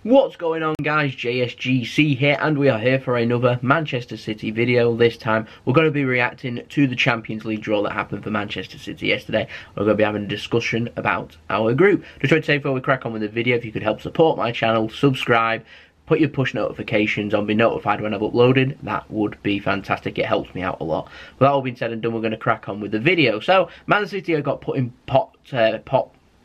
What's going on, guys? JSGC here, and we are here for another Manchester City video. This time we're going to be reacting to the Champions League draw that happened for Manchester City yesterday. We're going to be having a discussion about our group. Just want to say before we crack on with the video, if you could help support my channel, subscribe, put your push notifications on, be notified when I've uploaded, that would be fantastic. It helps me out a lot. With that all being said and done, we're going to crack on with the video. So Man City got put in pot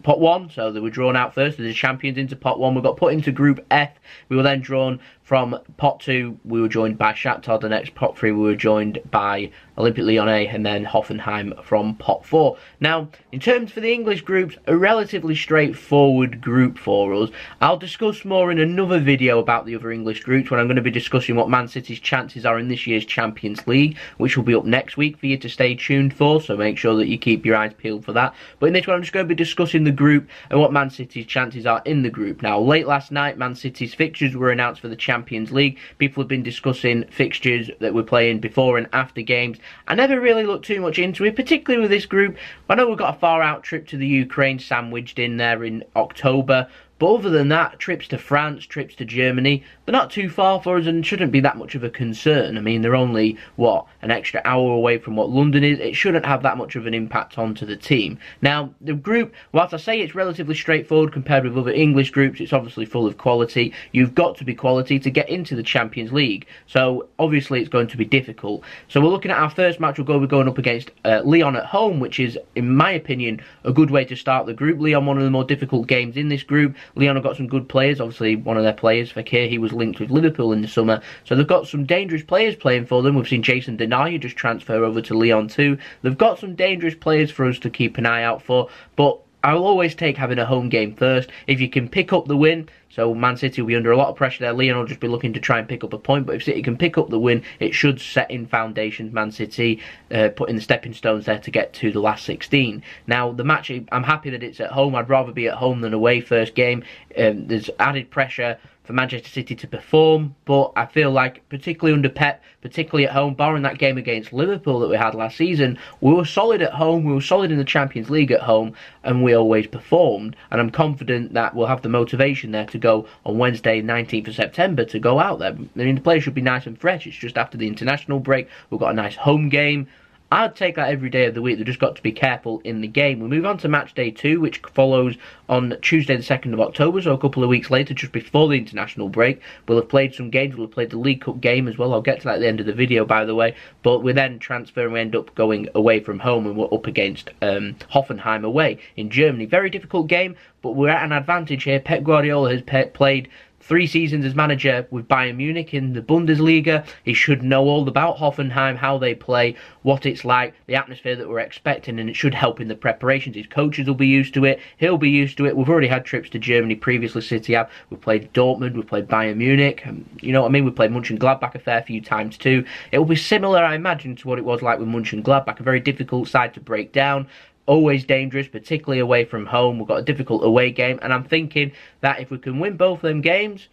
1, so they were drawn out first. They're the champions into pot 1. We got put into Group F. We were then drawn from pot 2. We were joined by Shakhtar Donetsk. Pot 3, we were joined by Olympique Lyon, and then Hoffenheim from pot 4. Now, in terms for the English groups, a relatively straightforward group for us. I'll discuss more in another video about the other English groups when I'm going to be discussing what Man City's chances are in this year's Champions League, which will be up next week for you to stay tuned for, so make sure that you keep your eyes peeled for that. But in this one, I'm just going to be discussing the group and what Man City's chances are in the group. Now, late last night, Man City's fixtures were announced for the Champions League. People have been discussing fixtures that we're playing before and after games. I never really looked too much into it, particularly with this group. I know we've got a far-out trip to the Ukraine sandwiched in there in October. But other than that, trips to France, trips to Germany, they're not too far for us and shouldn't be that much of a concern. I mean, they're only, what, an extra hour away from what London is. It shouldn't have that much of an impact onto the team. Now, the group, whilst I say it's relatively straightforward compared with other English groups, it's obviously full of quality. You've got to be quality to get into the Champions League. So, obviously, it's going to be difficult. So, we're looking at our first match. We're going up against Lyon at home, which is, in my opinion, a good way to start the group. Lyon, one of the more difficult games in this group. Lyon have got some good players. Obviously, one of their players, Fekir, he was linked with Liverpool in the summer. So they've got some dangerous players playing for them. We've seen Jason Denayer just transfer over to Lyon too. They've got some dangerous players for us to keep an eye out for. But I'll always take having a home game first. If you can pick up the win, so Man City will be under a lot of pressure there. Lyon will just be looking to try and pick up a point. But if City can pick up the win, it should set in foundations. Man City putting the stepping stones there to get to the last 16. Now, the match, I'm happy that it's at home. I'd rather be at home than away first game. There's added pressure for Manchester City to perform, but I feel like, particularly under Pep, particularly at home, barring that game against Liverpool that we had last season, we were solid at home, we were solid in the Champions League at home, and we always performed. And I'm confident that we'll have the motivation there to go on Wednesday, 19th of September, to go out there. I mean, the players should be nice and fresh. It's just after the international break. We've got a nice home game. I'd take that every day of the week. They've just got to be careful in the game. We move on to match day 2, which follows on Tuesday the 2nd of October, so a couple of weeks later, just before the international break. We'll have played some games. We'll have played the League Cup game as well. I'll get to that at the end of the video, by the way. But we then transfer and we end up going away from home, and we're up against Hoffenheim away in Germany. Very difficult game, but we're at an advantage here. Pep Guardiola has played 3 seasons as manager with Bayern Munich in the Bundesliga. He should know all about Hoffenheim, how they play, what it's like, the atmosphere that we're expecting, and it should help in the preparations. His coaches will be used to it. He'll be used to it. We've already had trips to Germany previously. City have. We've played Dortmund. We've played Bayern Munich. You know what I mean? We've played Mönchengladbach a fair few times too. It will be similar, I imagine, to what it was like with Mönchengladbach. A very difficult side to break down. Always dangerous, particularly away from home. We've got a difficult away game, and I'm thinking that if we can win both them games,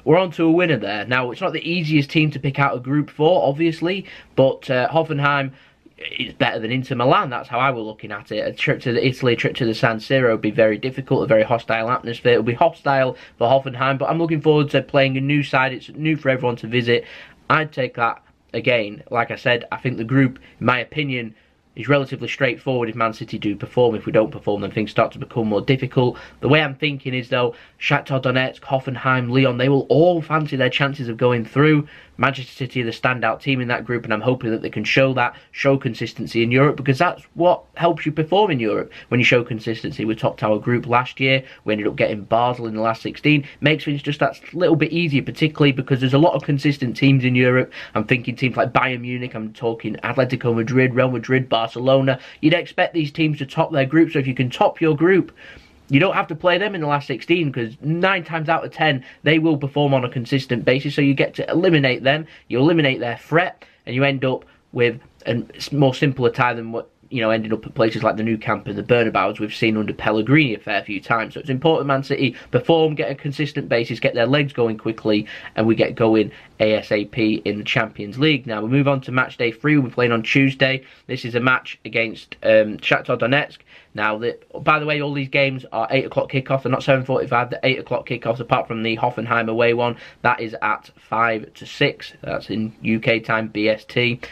we're on to a winner there. Now, it's not the easiest team to pick out a group for, obviously, but Hoffenheim is better than Inter Milan. That's how I was looking at it. A trip to Italy, a trip to the San Siro would be very difficult, a very hostile atmosphere. It will be hostile for Hoffenheim, but I'm looking forward to playing a new side. It's new for everyone to visit. I'd take that again. Like I said, I think the group, in my opinion, is relatively straightforward if Man City do perform. If we don't perform, then things start to become more difficult. The way I'm thinking is, though, Shakhtar Donetsk, Hoffenheim, Lyon, they will all fancy their chances of going through. Manchester City are the standout team in that group, and I'm hoping that they can show that, show consistency in Europe, because that's what helps you perform in Europe. When you show consistency, we topped our group last year. We ended up getting Basel in the last 16. Makes things just that little bit easier, particularly because there's a lot of consistent teams in Europe. I'm thinking teams like Bayern Munich. I'm talking Atletico Madrid, Real Madrid, Barcelona. You'd expect these teams to top their group, so if you can top your group, you don't have to play them in the last 16, because 9 times out of 10 they will perform on a consistent basis, so you get to eliminate them, you eliminate their threat, and you end up with a more simpler tie than what you know, ending up at places like the Nou Camp and the Bernabeu, we've seen under Pellegrini a fair few times. So it's important Man City perform, get a consistent basis, get their legs going quickly, and we get going ASAP in the Champions League. Now we move on to match day 3. We're playing on Tuesday. This is a match against Shakhtar Donetsk. Now, by the way, all these games are 8 o'clock kickoff. They're not 7:45. They're 8 o'clock kickoffs, apart from the Hoffenheim away one. That is at 5 to 6. That's in UK time, BST.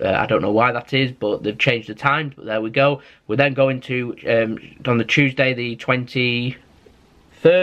I don't know why that is, but they've changed the times, but there we go. We're then going to, on the Tuesday, the 23rd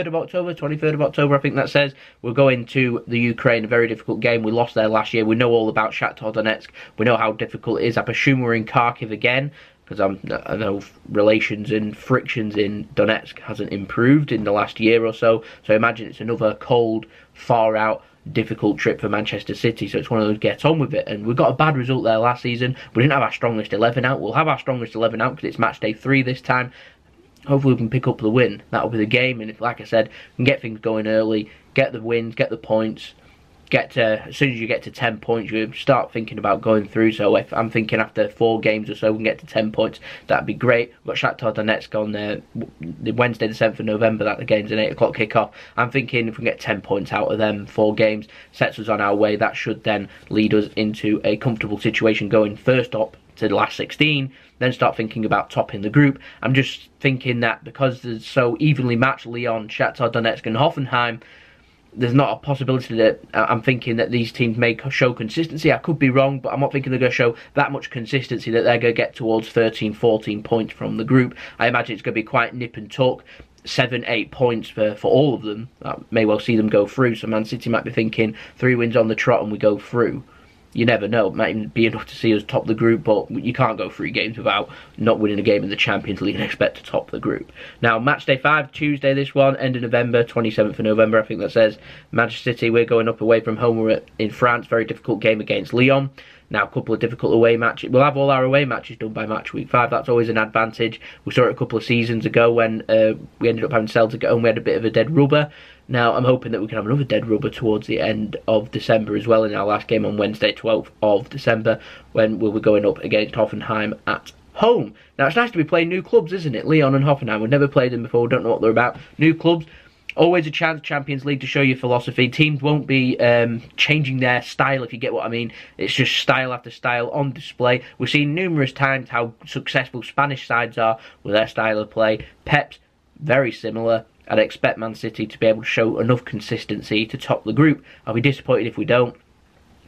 of October, I think that says, we're going to the Ukraine, a very difficult game. We lost there last year. We know all about Shakhtar Donetsk. We know how difficult it is. I presume we're in Kharkiv again, because I know relations and frictions in Donetsk hasn't improved in the last year or so. So I imagine it's another cold, far out, difficult trip for Manchester City, so it's one of those get on with it. And we got a bad result there last season. We didn't have our strongest 11 out. We'll have our strongest 11 out because it's match day 3 this time. Hopefully we can pick up the win. That'll be the game, and if, like I said, we can get things going early, get the wins, get the points, as soon as you get to 10 points, you start thinking about going through. So if I'm thinking after 4 games or so we can get to 10 points, that'd be great. We've got Shakhtar Donetsk on the Wednesday the 7th of November, that the game's an 8 o'clock kickoff. I'm thinking if we can get 10 points out of them 4 games, sets us on our way. That should then lead us into a comfortable situation going first up to the last 16, then start thinking about topping the group. I'm just thinking that because there's so evenly matched Lyon, Shakhtar Donetsk and Hoffenheim, there's not a possibility that I'm thinking that these teams may show consistency. I could be wrong, but I'm not thinking they're going to show that much consistency that they're going to get towards 13, 14 points from the group. I imagine it's going to be quite nip and tuck, 7, 8 points for all of them. That may well see them go through. So Man City might be thinking 3 wins on the trot and we go through. You never know, it might even be enough to see us top the group, but you can't go 3 games without not winning a game in the Champions League and expect to top the group. Now, match day 5, Tuesday this one, end of November, 27th of November, I think that says. Manchester City, we're going up away from home, we're in France, very difficult game against Lyon. Now, a couple of difficult away matches. We'll have all our away matches done by match week 5. That's always an advantage. We saw it a couple of seasons ago when we ended up having Celtic at home. We had a bit of a dead rubber. Now, I'm hoping that we can have another dead rubber towards the end of December as well in our last game on Wednesday, 12th of December, when we'll be going up against Hoffenheim at home. Now, it's nice to be playing new clubs, isn't it? Lyon and Hoffenheim. We've never played them before. Don't know what they're about. New clubs. Always a chance, Champions League, to show your philosophy. Teams won't be changing their style, if you get what I mean. It's just style after style on display. We've seen numerous times how successful Spanish sides are with their style of play. Pep's very similar. I'd expect Man City to be able to show enough consistency to top the group. I'll be disappointed if we don't.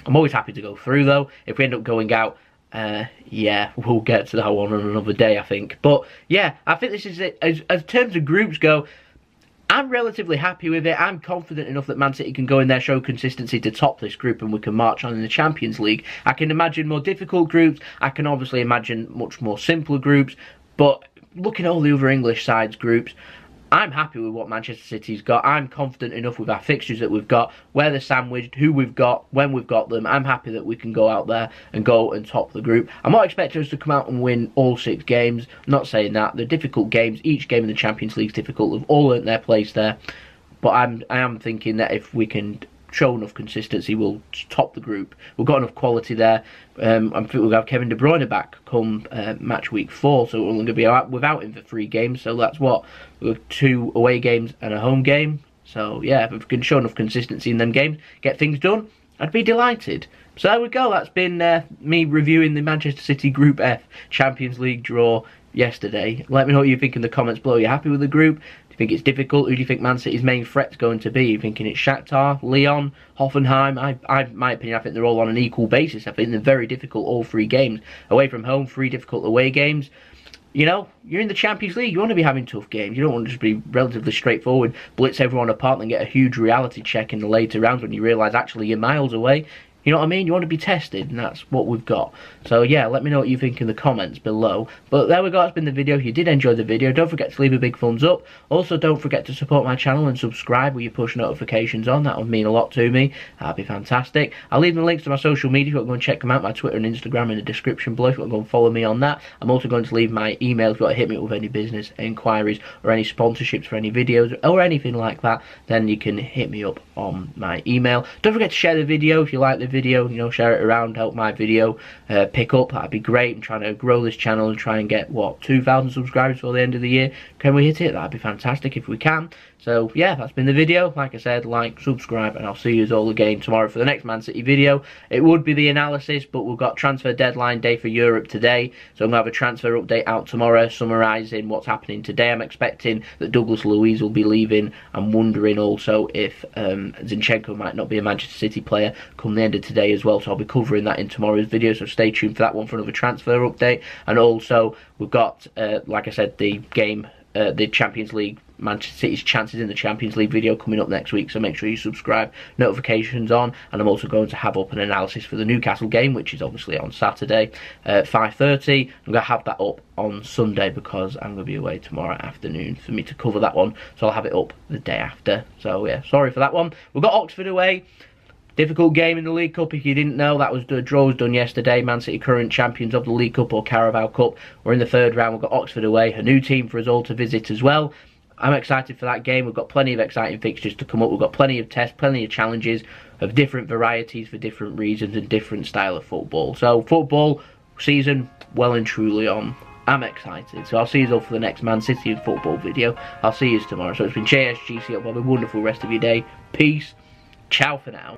I'm always happy to go through, though. If we end up going out, yeah, we'll get to that one on another day, I think. But, yeah, I think this is it. As terms of groups go, I'm relatively happy with it. I'm confident enough that Man City can go in there, show consistency to top this group, and we can march on in the Champions League. I can imagine more difficult groups. I can obviously imagine much more simpler groups. But looking at all the other English sides' groups, I'm happy with what Manchester City's got. I'm confident enough with our fixtures that we've got, where they're sandwiched, who we've got, when we've got them. I'm happy that we can go out there and go and top the group. I'm not expecting us to come out and win all 6 games. I'm not saying that. They're difficult games. Each game in the Champions League is difficult. They've all earned their place there. But I am thinking that if we can show enough consistency, we'll top the group. We've got enough quality there. I think we'll have Kevin De Bruyne back come match week 4, so we're only going to be without him for 3 games. So that's what, 2 away games and a home game. So yeah, if we can show enough consistency in them games, get things done, I'd be delighted. So there we go. That's been me reviewing the Manchester City Group F Champions League draw yesterday. Let me know what you think in the comments below. Are you happy with the group? Do you think it's difficult? Who do you think Man City's main threat's going to be? Are you thinking it's Shakhtar, Lyon, Hoffenheim? My opinion, I think they're all on an equal basis. I think they're very difficult, all 3 games. Away from home, 3 difficult away games. You know, you're in the Champions League. You want to be having tough games. You don't want to just be relatively straightforward, blitz everyone apart and get a huge reality check in the later rounds when you realise actually you're miles away. You know what I mean? You want to be tested, and that's what we've got. So yeah, let me know what you think in the comments below. But there we go, that's been the video. If you did enjoy the video, don't forget to leave a big thumbs up. Also, don't forget to support my channel and subscribe with your push notifications on. That would mean a lot to me. That'd be fantastic. I'll leave the links to my social media if you want to go and check them out, my Twitter and Instagram in the description below if you want to go and follow me on that. I'm also going to leave my email if you want to hit me up with any business enquiries or any sponsorships for any videos or anything like that. Then you can hit me up on my email. Don't forget to share the video if you like the video, you know, share it around, help my video pick up. That'd be great. I'm trying to grow this channel and try and get, what, 2,000 subscribers before the end of the year. Can we hit it? That'd be fantastic if we can. So yeah, that's been the video. Like I said, like, subscribe, and I'll see you all again tomorrow for the next Man City video. It would be the analysis, but we've got transfer deadline day for Europe today, so I'm going to have a transfer update out tomorrow summarising what's happening today. I'm expecting that Douglas Luiz will be leaving. I'm wondering also if Zinchenko might not be a Manchester City player come the end of today as well, so I'll be covering that in tomorrow's video, so stay tuned for that one for another transfer update. And also, we've got, like I said, the game, the Champions League, Manchester City's chances in the Champions League video coming up next week, so make sure you subscribe, notifications on. And I'm also going to have up an analysis for the Newcastle game, which is obviously on Saturday at 5:30. I'm going to have that up on Sunday because I'm going to be away tomorrow afternoon for me to cover that one, so I'll have it up the day after. So yeah, sorry for that one. We've got Oxford away. Difficult game in the League Cup, if you didn't know. That was the draw was done yesterday. Man City, current champions of the League Cup or Carabao Cup. We're in the third round. We've got Oxford away, a new team for us all to visit as well. I'm excited for that game. We've got plenty of exciting fixtures to come up. We've got plenty of tests, plenty of challenges of different varieties for different reasons and different style of football. So football season well and truly on. I'm excited. So I'll see you all for the next Man City and football video. I'll see you tomorrow. So it's been JSGC. Have a wonderful rest of your day. Peace. Ciao for now.